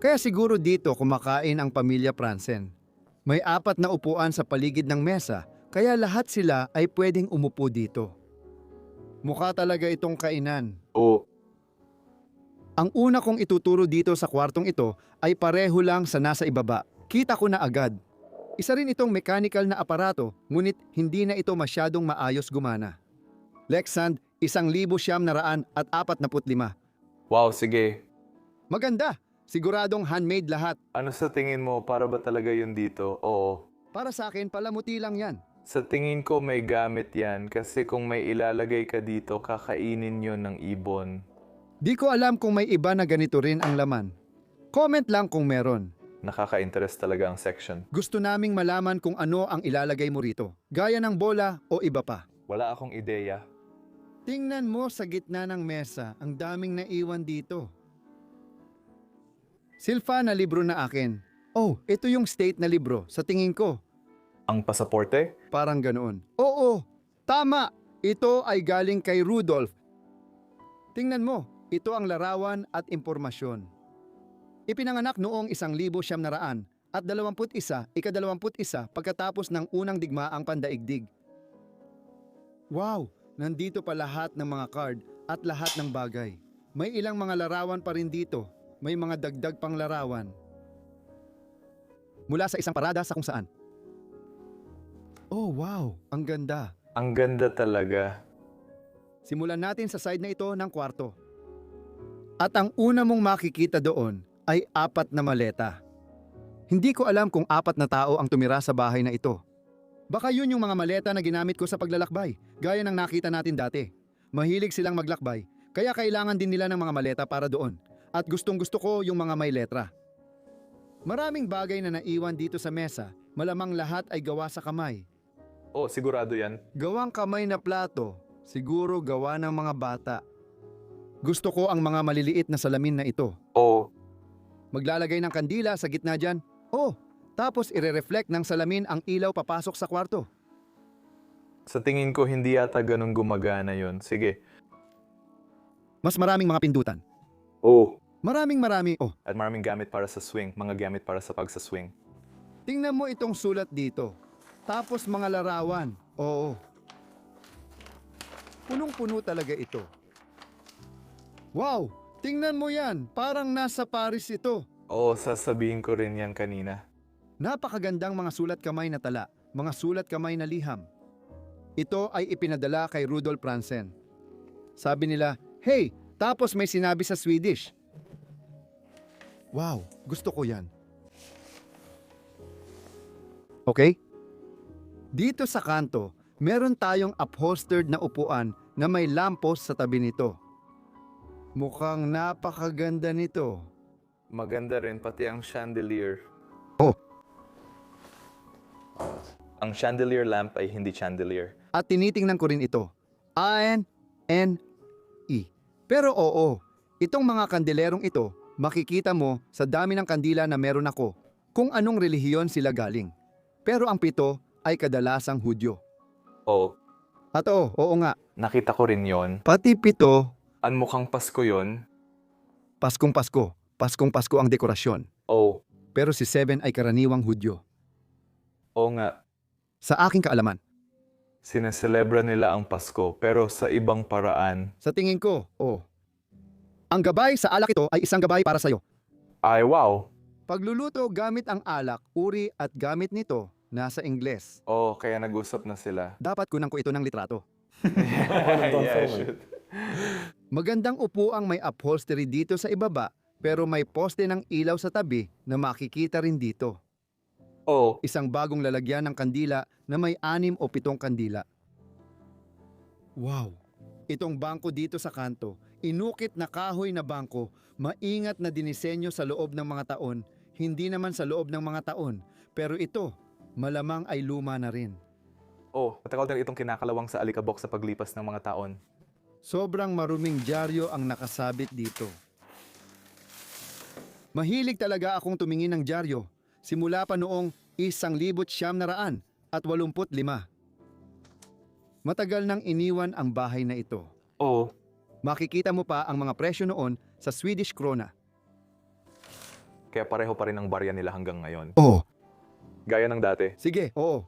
Kaya siguro dito kumakain ang pamilya Pransen. May 4 na upuan sa paligid ng mesa, kaya lahat sila ay pwedeng umupo dito. Mukha talaga itong kainan. Oo. Ang una kong ituturo dito sa kwartong ito ay pareho lang sa nasa ibaba. Kita ko na agad. Isa rin itong mechanical na aparato, ngunit hindi na ito masyadong maayos gumana. Lexand, 1,945. Wow, sige. Maganda! Siguradong handmade lahat. Ano sa tingin mo? Para ba talaga yun dito? Oo. Para sa akin, palamuti lang yan. Sa tingin ko may gamit yan kasi kung may ilalagay ka dito, kakainin yon ng ibon. Di ko alam kung may iba na ganito rin ang laman. Comment lang kung meron. Nakaka-interest talaga ang section. Gusto naming malaman kung ano ang ilalagay mo rito. Gaya ng bola o iba pa. Wala akong ideya. Tingnan mo sa gitna ng mesa, ang daming naiwan dito. Silfa na libro na akin. Oh, ito yung state na libro, sa tingin ko. Ang pasaporte? Parang ganoon. Oo, tama! Ito ay galing kay Rudolph. Tingnan mo, ito ang larawan at impormasyon. Ipinanganak noong 1921 at 21 pagkatapos ng unang digmaang pandaigdig. Wow! Nandito pa lahat ng mga card at lahat ng bagay. May ilang mga larawan pa rin dito. May mga dagdag pang larawan. Mula sa isang parada sa kung saan. Oh wow! Ang ganda! Ang ganda talaga. Simulan natin sa side na ito ng kwarto. At ang una mong makikita doon ay 4 na maleta. Hindi ko alam kung 4 na tao ang tumira sa bahay na ito. Baka yun yung mga maleta na ginamit ko sa paglalakbay, gaya ng nakita natin dati. Mahilig silang maglakbay, kaya kailangan din nila ng mga maleta para doon. At gustong-gusto ko yung mga may letra. Maraming bagay na naiwan dito sa mesa, malamang lahat ay gawa sa kamay. Oh, sigurado yan. Gawang kamay na plato, siguro gawa ng mga bata. Gusto ko ang mga maliliit na salamin na ito. Oh, Maglalagay ng kandila sa gitna dyan. Oh, tapos ire-reflect ng salamin ang ilaw papasok sa kwarto. sa tingin ko hindi yata ganun gumagana yon. Sige. Mas maraming mga pindutan. Oh. Marami. Oh, At maraming gamit para sa swing. Mga gamit para sa pagsaswing. tingnan mo itong sulat dito. Tapos mga larawan. Oo. Punong-puno talaga ito. Wow! Tingnan mo yan. Parang nasa Paris ito. Oo, sasabihin ko rin yan kanina. Napakagandang mga sulat kamay na tala, mga sulat kamay na liham. Ito ay ipinadala kay Rudolf Pransen. Sabi nila, hey, tapos may sinabi sa Swedish. Wow, gusto ko yan. Okay? Dito sa kanto, meron tayong upholstered na upuan na may lampos sa tabi nito. Mukhang napakaganda nito. Maganda rin pati ang chandelier. Oh. Ang chandelier lamp ay hindi chandelier. At tinitingnan ko rin ito. A-N-N-E. Pero oo, itong mga kandilerong ito, makikita mo sa dami ng kandila na meron ako kung anong relihiyon sila galing. Pero ang 7 ay kadalasang Hudyo. Oh, At oo nga, nakita ko rin yon. pati 7, Ang mukhang Pasko yon. Paskong Pasko. Paskong Pasko ang dekorasyon. Oh, Pero si 7 ay karaniwang Hudyo. oo nga. Sa aking kaalaman, Sineselebra nila ang Pasko pero sa ibang paraan. sa tingin ko, ang gabay sa alak ito ay isang gabay para sa'yo. Ay, wow. Pagluluto gamit ang alak, uri at gamit nito, nasa Ingles. Oh, kaya nag-usap na sila. Dapat kunan ko ito ng litrato. Yeah, shoot. Magandang upuang may upholstery dito sa ibaba, pero may poste ng ilaw sa tabi na makikita rin dito. Oh, Isang bagong lalagyan ng kandila na may 6 o 7 kandila. Wow! Itong bangko dito sa kanto, inukit na kahoy na bangko, maingat na dinisenyo sa loob ng mga taon, hindi naman sa loob ng mga taon, pero ito, malamang ay luma na rin. Oh, matagal na itong kinakalawang sa alikabok sa paglipas ng mga taon. Sobrang maruming dyaryo ang nakasabit dito. Mahilig talaga akong tumingin ng dyaryo, simula pa noong 1985. Matagal nang iniwan ang bahay na ito. Oh, Makikita mo pa ang mga presyo noon sa Swedish krona. kaya pareho pa rin ang barya nila hanggang ngayon. Oo. Gaya ng dati. Sige, oo.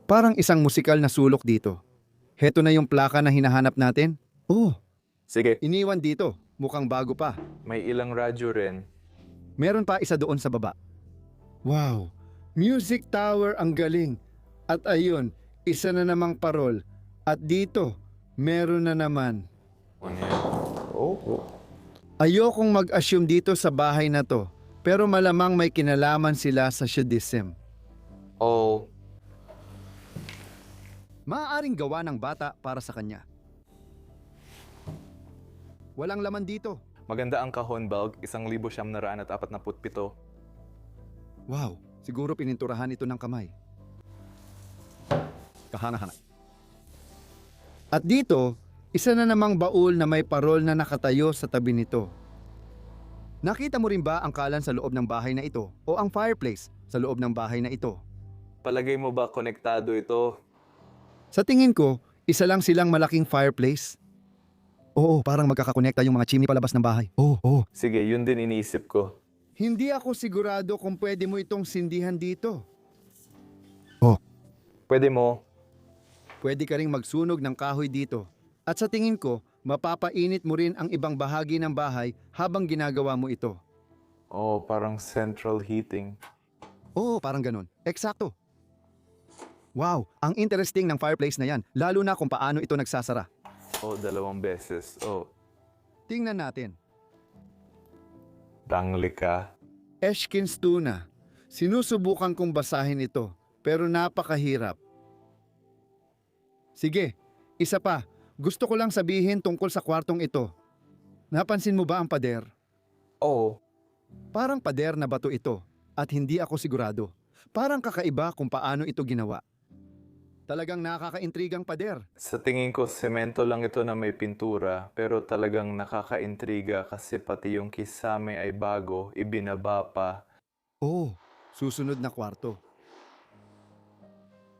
Parang isang musikal na sulok dito. Heto na yung plaka na hinahanap natin. Oo, Sige, iniwan dito. Mukhang bago pa. may ilang radyo rin. Meron pa isa doon sa baba. Wow! Music tower ang galing. At ayun, isa na namang parol. At dito, meron na naman. Ano yan? Oh. Ayokong mag-assume dito sa bahay na to. Pero malamang may kinalaman sila sa Shudism. Oh, Maaaring gawa ng bata para sa kanya. Walang laman dito. maganda ang kahon bulb, 1,947. Wow, siguro pininturahan ito ng kamay. Kahanga-hanga. At dito, isa na namang baul na may parol na nakatayo sa tabi nito. Nakita mo rin ba ang kalan sa loob ng bahay na ito o ang fireplace sa loob ng bahay na ito? Palagay mo ba konektado ito? Sa tingin ko, isa lang silang malaking fireplace. Oo, parang magkakakonekta yung mga chimney palabas ng bahay. Oo. Sige, yun din iniisip ko. Hindi ako sigurado kung pwede mo itong sindihan dito. Pwede mo. Pwede ka ring magsunog ng kahoy dito. At sa tingin ko, mapapainit mo rin ang ibang bahagi ng bahay habang ginagawa mo ito. Oh, parang central heating. Oo, parang ganun. Eksakto. Wow, ang interesting ng fireplace na yan, lalo na kung paano ito nagsasara. Oh, 2 beses. Oh, Tingnan natin. dangli ka. Eshkin's tuna. Sinusubukan kong basahin ito, pero napakahirap. Sige, isa pa. Gusto ko lang sabihin tungkol sa kwartong ito. Napansin mo ba ang pader? Oh, Parang pader na bato ito, at hindi ako sigurado. Parang kakaiba kung paano ito ginawa. Talagang nakakaintrigang pader. sa tingin ko, semento lang ito na may pintura, pero talagang nakakaintriga kasi pati yung kisame ay bago, ibinaba pa. Oh, susunod na kwarto.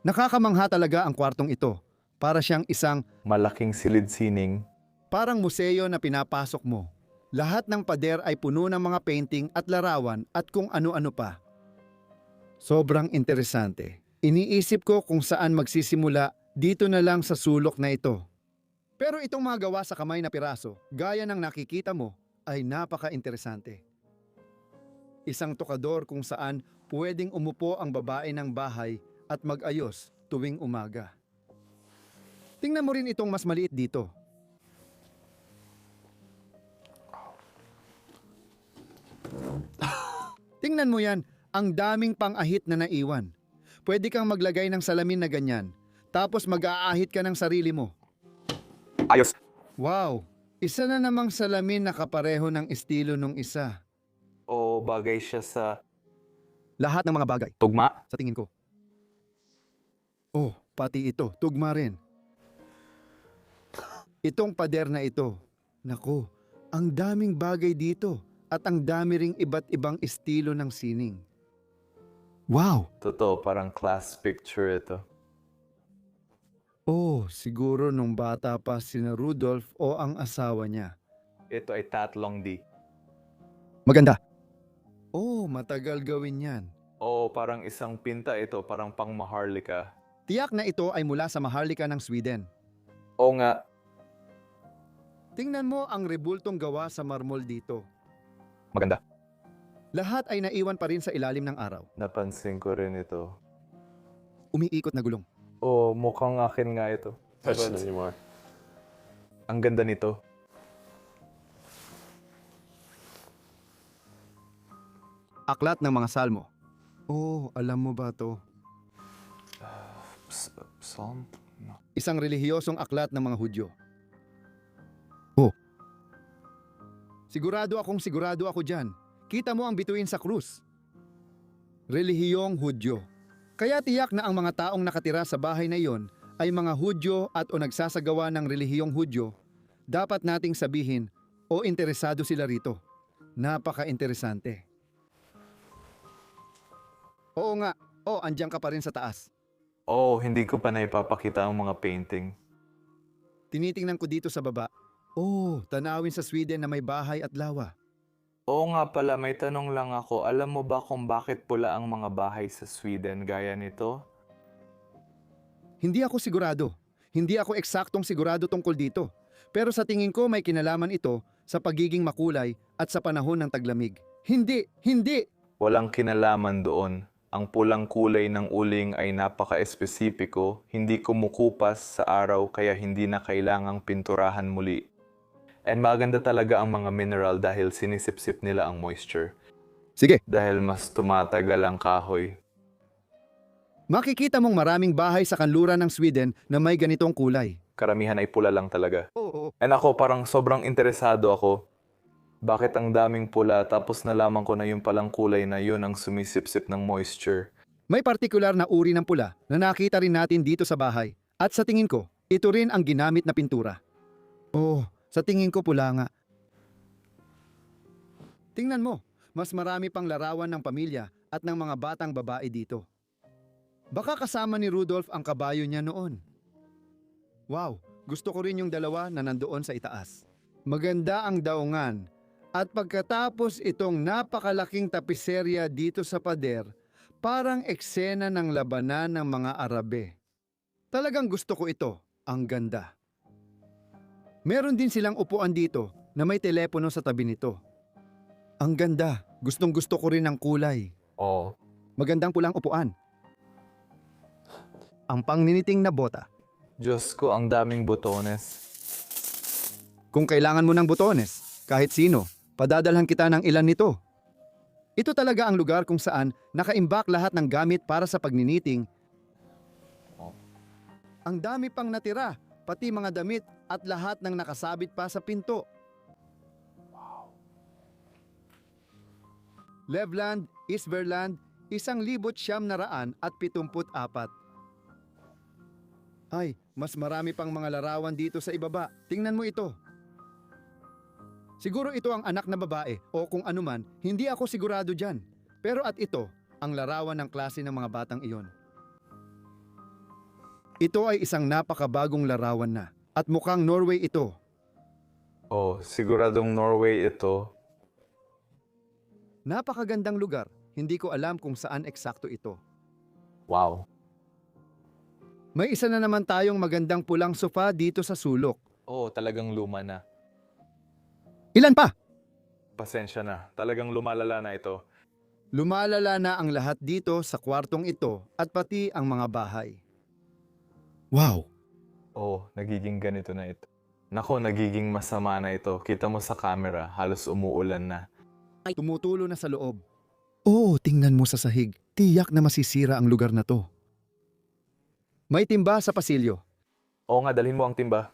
Nakakamangha talaga ang kwartong ito. Para siyang isang Malaking silid-sining. parang museo na pinapasok mo. Lahat ng pader ay puno ng mga painting at larawan at kung ano-ano pa. Sobrang interesante. Iniisip ko kung saan magsisimula dito na lang sa sulok na ito. Pero itong mga gawa sa kamay na piraso, gaya ng nakikita mo, ay napaka-interesante. Isang tokador kung saan pwedeng umupo ang babae ng bahay at mag-ayos tuwing umaga. Tingnan mo rin itong mas maliit dito. Tingnan mo yan, ang daming pang-ahit na naiwan. Pwede kang maglagay ng salamin na ganyan, tapos mag-aahit ka ng sarili mo. Ayos! Wow, isa na namang salamin na kapareho ng estilo nung isa. O bagay siya sa Lahat ng mga bagay, tugma. sa tingin ko. Oh, pati ito, tugma rin. Itong pader na ito, naku, ang daming bagay dito at ang dami ring iba't ibang estilo ng sining. Wow! Totoo, parang class picture ito. Oh, siguro nung bata pa sina Rudolph o ang asawa niya. Ito ay tatlong D. Maganda. Oh, matagal gawin yan. O parang isang pinta ito, parang pang Maharlika. Tiyak na ito ay mula sa Maharlika ng Sweden. O nga, Tingnan mo ang rebultong gawa sa marmol dito. maganda. Lahat ay naiwan pa rin sa ilalim ng araw. Napansin ko rin ito. Umiikot na gulong. Oh, mukhang akin nga ito. Touch But, na anymore. ang ganda nito. Aklat ng mga salmo. Oh, alam mo ba to? Psalm? Isang relihiyosong aklat ng mga Hudyo. Oh. Sigurado ako dyan. Kita mo ang bituin sa krus. Relihiyong Hudyo. Kaya tiyak na ang mga taong nakatira sa bahay na iyon ay mga Hudyo at o nagsasagawa ng relihiyong Hudyo. Dapat nating sabihin o interesado sila rito. Napaka-interesante. Oo nga. Andiyan ka pa rin sa taas. Oh, hindi ko pa naipapakita ang mga painting. Tinitingnan ko dito sa baba. Tanawin sa Sweden na may bahay at lawa. Oo nga pala, may tanong lang ako. Alam mo ba kung bakit pula ang mga bahay sa Sweden gaya nito? Hindi ako sigurado. Hindi ako eksaktong sigurado tungkol dito. Pero sa tingin ko may kinalaman ito sa pagiging makulay at sa panahon ng taglamig. Hindi! Walang kinalaman doon. Ang pulang kulay ng uling ay napaka-espesipiko, hindi kumukupas sa araw kaya hindi na kailangang pinturahan muli. And maganda talaga ang mga mineral dahil sinisipsip nila ang moisture. Sige. Dahil mas tumatagal ang kahoy. Makikita mong maraming bahay sa kanluran ng Sweden na may ganitong kulay. Karamihan ay pula lang talaga. Oo. And ako parang sobrang interesado ako. Bakit ang daming pula tapos nalaman ko na yung palang kulay na yun ang sumisipsip ng moisture. May partikular na uri ng pula na nakita rin natin dito sa bahay. At sa tingin ko, ito rin ang ginamit na pintura. Sa tingin ko pula nga. Tingnan mo, mas marami pang larawan ng pamilya at ng mga batang babae dito. Baka kasama ni Rudolph ang kabayo niya noon. Wow, gusto ko rin yung dalawa na nandoon sa itaas. Maganda ang daungan. At pagkatapos itong napakalaking tapiserya dito sa pader, parang eksena ng labanan ng mga Arabe. Talagang gusto ko ito, ang ganda. Meron din silang upuan dito na may telepono sa tabi nito. Ang ganda, gustong gusto ko rin ang kulay. Oh, Magandang pulang upuan. Ang pangniniting na bota. Diyos ko, ang daming botones. Kung kailangan mo ng botones, kahit sino, padadalhan kita ng ilan nito. Ito talaga ang lugar kung saan nakaimbak lahat ng gamit para sa pagniniting. Ang dami pang natira, pati mga damit at lahat ng nakasabit pa sa pinto. Levland, Isberland, 1,974. Ay, mas marami pang mga larawan dito sa ibaba. Tingnan mo ito. Siguro ito ang anak na babae o kung anuman, hindi ako sigurado dyan. Pero at ito, ang larawan ng klase ng mga batang iyon. Ito ay isang napakabagong larawan na at mukhang Norway ito. Oh, siguradong Norway ito. Napakagandang lugar, hindi ko alam kung saan eksakto ito. Wow. May isa na naman tayong magandang pulang sofa dito sa sulok. Oh, talagang luma na. Ilan pa? Pasensya na, talagang lumalala na ito. Lumalala na ang lahat dito sa kwartong ito at pati ang mga bahay. Wow! Oh, nagiging ganito na ito. Nako, nagiging masama na ito. Kita mo sa camera, halos umuulan na. Tumutulo na sa loob. Tingnan mo sa sahig. Tiyak na masisira ang lugar na to. May timba sa pasilyo. Oo nga, dalhin mo ang timba.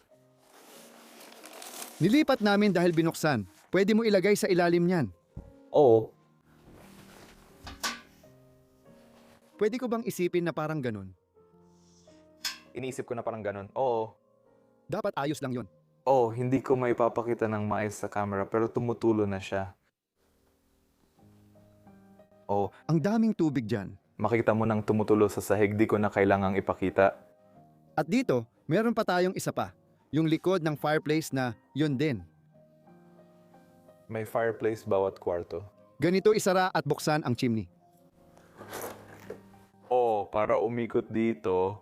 Nilipat namin dahil binuksan. Pwede mo ilagay sa ilalim niyan. Oo. Pwede ko bang isipin na parang ganun? Iniisip ko na parang ganun. Oo. Dapat ayos lang yon. Oo, hindi ko maipapakita ng maayos sa camera pero tumutulo na siya. Oo, Ang daming tubig dyan. makikita mo nang tumutulo sa sahig, di ko na kailangang ipakita. At dito, meron pa tayong isa pa. Yung likod ng fireplace na yun din. May fireplace bawat kwarto. Ganito isara at buksan ang chimney. Oo, para umikot dito.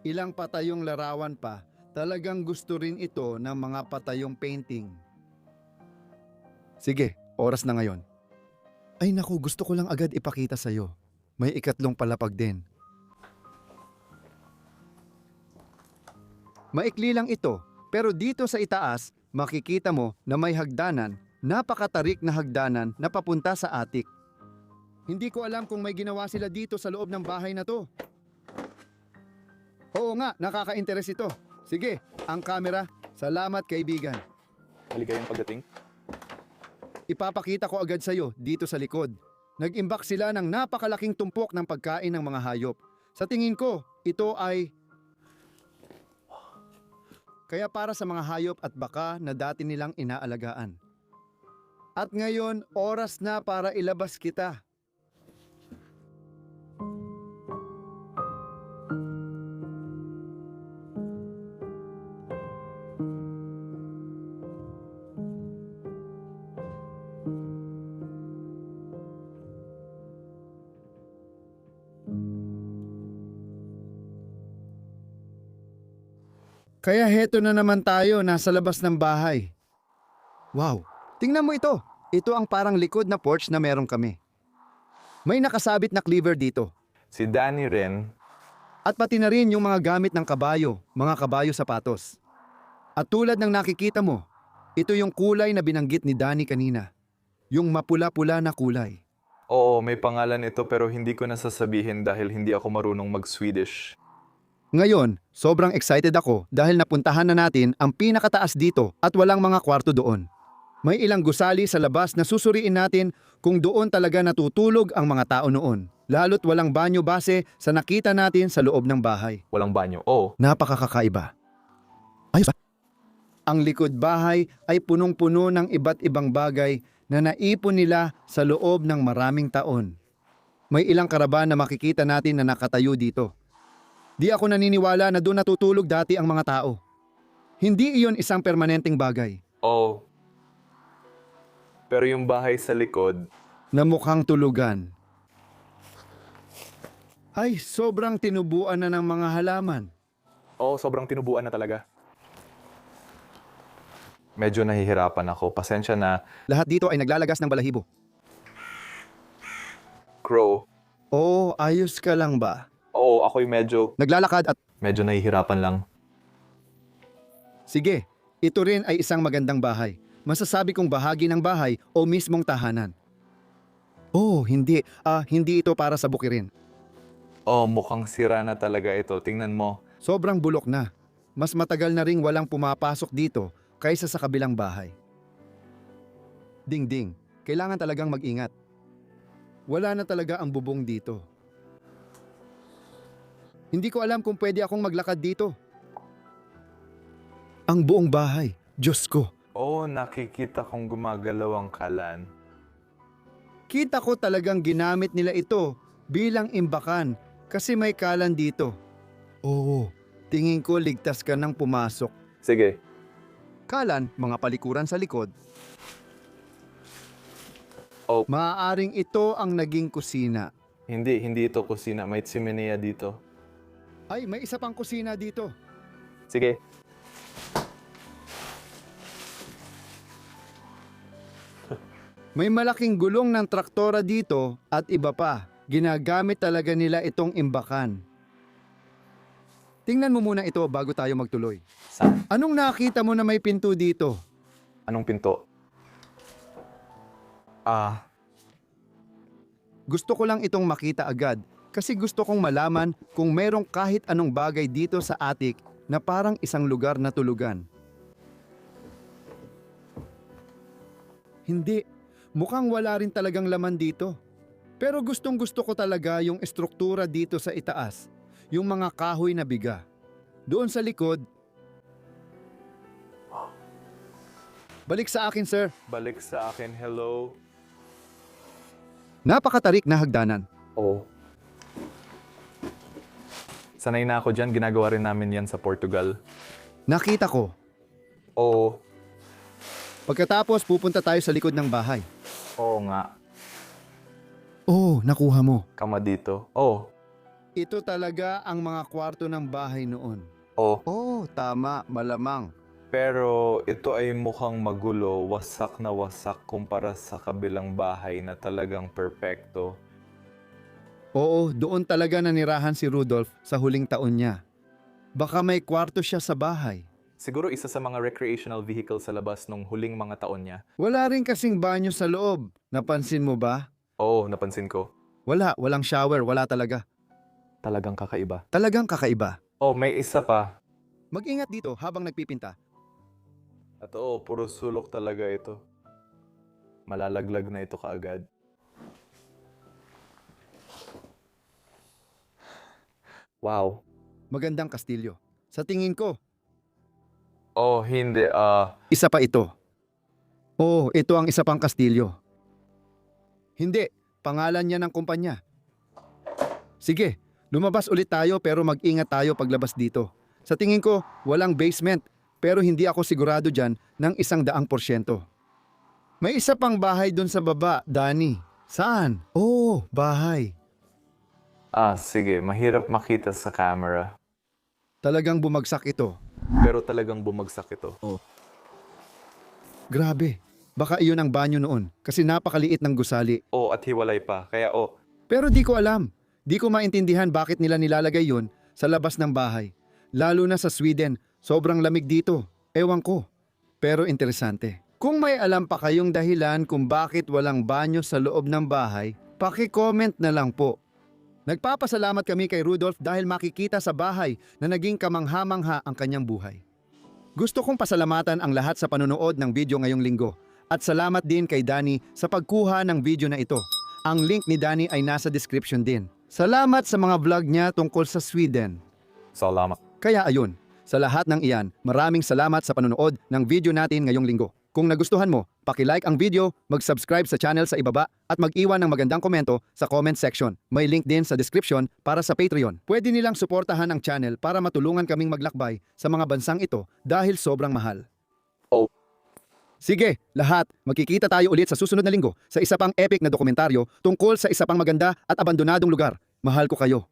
Ilang patayong larawan pa, talagang gusto rin ito ng mga patayong painting. Sige, oras na ngayon. Ay naku, gusto ko lang agad ipakita sa'yo. May ikatlong palapag din. Maikli lang ito, pero dito sa itaas, makikita mo na may hagdanan, napakatarik na hagdanan na papunta sa atik. Hindi ko alam kung may ginawa sila dito sa loob ng bahay na to. Oo, Oo nga, nakaka-interes ito. Sige, ang camera. Salamat kaibigan. Maligayang pagdating. Ipapakita ko agad sa'yo dito sa likod. Nag-imbak sila ng napakalaking tumpok ng pagkain ng mga hayop. Sa tingin ko, ito ay... Kaya para sa mga hayop at baka na dati nilang inaalagaan. At ngayon, oras na para ilabas kita. Kaya heto na naman tayo, nasa labas ng bahay. Wow, tingnan mo ito. Ito ang parang likod na porch na meron kami. May nakasabit na cleaver dito. Si Danny rin, At pati na rin yung mga gamit ng kabayo, mga kabayo sapatos. At tulad ng nakikita mo, ito yung kulay na binanggit ni Danny kanina. Yung mapula-pula na kulay. oo, may pangalan ito pero hindi ko nasasabihin dahil hindi ako marunong mag-Swedish. Ngayon, sobrang excited ako dahil napuntahan na natin ang pinakataas dito at walang mga kwarto doon. May ilang gusali sa labas na susuriin natin kung doon talaga natutulog ang mga tao noon. Lalo't walang banyo base sa nakita natin sa loob ng bahay. Walang banyo. Oo, Napakakakaiba. Ayos ba? Ang likod bahay ay punong-puno ng iba't ibang bagay na naipon nila sa loob ng maraming taon. May ilang karaban na makikita natin na nakatayo dito. Di ako naniniwala na doon natutulog dati ang mga tao. Hindi iyon isang permanenteng bagay oo. Pero yung bahay sa likod, na mukhang tulugan. Ay, sobrang tinubuan na ng mga halaman. oo, sobrang tinubuan na talaga. Medyo nahihirapan ako. Pasensya na, Lahat dito ay naglalagas ng balahibo. Crow. Oo, ayos ka lang ba? Oo, ako'y medyo Naglalakad at nahihirapan lang. sige, ito rin ay isang magandang bahay. Masasabi kong bahagi ng bahay o mismong tahanan. Oh, hindi. Hindi ito para sa bukirin. Oh, mukhang sira na talaga ito. Tingnan mo. Sobrang bulok na. Mas matagal na ring walang pumapasok dito kaysa sa kabilang bahay. Ding-ding, kailangan talagang mag-ingat. Wala na talaga ang bubong dito. Hindi ko alam kung pwede akong maglakad dito. Ang buong bahay, Diyos ko. Oh, nakikita kong gumagalaw ang kalan. Kita ko talagang ginamit nila ito bilang imbakan kasi may kalan dito. Oo, tingin ko ligtas ka nang pumasok. Sige. Kalan, mga palikuran sa likod. Oh. Maaaring ito ang naging kusina. Hindi ito kusina. May chimenea dito. Ay, may isa pang kusina dito. Sige. May malaking gulong ng traktora dito at iba pa. Ginagamit talaga nila itong imbakan. Tingnan mo muna ito bago tayo magtuloy. Saan? Anong nakita mo na may pinto dito? Anong pinto? Gusto ko lang itong makita agad kasi gusto kong malaman kung merong kahit anong bagay dito sa attic na parang isang lugar na tulugan. Hindi, mukhang wala rin talagang laman dito. Pero gustong-gusto ko talaga yung estruktura dito sa itaas, yung mga kahoy na biga. Doon sa likod. Balik sa akin, sir. Balik sa akin. Hello? Napakatarik na hagdanan. Oo. Sanay na ako dyan. Ginagawa rin namin yan sa Portugal. Nakita ko. Oo. Pagkatapos pupunta tayo sa likod ng bahay. Oo nga. Oh, nakuha mo. Kama dito. Oo. Ito talaga ang mga kwarto ng bahay noon. Oo. Oh, tama, malamang. Pero ito ay mukhang magulo, wasak na wasak kumpara sa kabilang bahay na talagang perpekto. Oo, doon talaga nanirahan si Rudolph sa huling taon niya. Baka may kwarto siya sa bahay. Siguro isa sa mga recreational vehicle sa labas nung huling mga taon niya. Wala rin kasing banyo sa loob. Napansin mo ba? Oo, napansin ko. Walang shower, wala talaga. Talagang kakaiba. Talagang kakaiba. Oh, may isa pa. Mag-ingat dito habang nagpipinta. At oo, puro sulok talaga ito. Malalaglag na ito kaagad. Wow. Magandang kastilyo. Sa tingin ko, Oh, hindi. isa pa ito. Oo, ito ang isa pang kastilyo. Hindi, pangalan niya ng kumpanya. Sige, lumabas ulit tayo pero mag-ingat tayo paglabas dito. Sa tingin ko, walang basement pero hindi ako sigurado dyan ng 100%. May isa pang bahay dun sa baba, Danny. Saan? Oo, bahay. Sige. Mahirap makita sa camera. Talagang bumagsak ito. Pero talagang bumagsak ito. Grabe, baka iyon ang banyo noon kasi napakaliit ng gusali. Oh, at hiwalay pa. Kaya Pero di ko alam. Di ko maintindihan bakit nila nilalagay yon sa labas ng bahay. Lalo na sa Sweden, sobrang lamig dito. Ewan ko. Pero interesante. Kung may alam pa kayong dahilan kung bakit walang banyo sa loob ng bahay, paki-comment na lang po. Nagpapasalamat kami kay Rudolph dahil makikita sa bahay na naging kamangha-mangha ang kanyang buhay. Gusto kong pasalamatan ang lahat sa panonood ng video ngayong linggo. At salamat din kay Danny sa pagkuha ng video na ito. Ang link ni Danny ay nasa description din. Salamat sa mga vlog niya tungkol sa Sweden. salamat. Kaya ayun, sa lahat ng iyan, maraming salamat sa panonood ng video natin ngayong linggo. Kung nagustuhan mo, paki-like ang video, mag-subscribe sa channel sa ibaba at mag-iwan ng magandang komento sa comment section. May link din sa description para sa Patreon. Pwede nilang suportahan ang channel para matulungan kaming maglakbay sa mga bansang ito dahil sobrang mahal. Oh. Sige, lahat, magkikita tayo ulit sa susunod na linggo sa isa pang epic na dokumentaryo tungkol sa isa pang maganda at abandonadong lugar. Mahal ko kayo.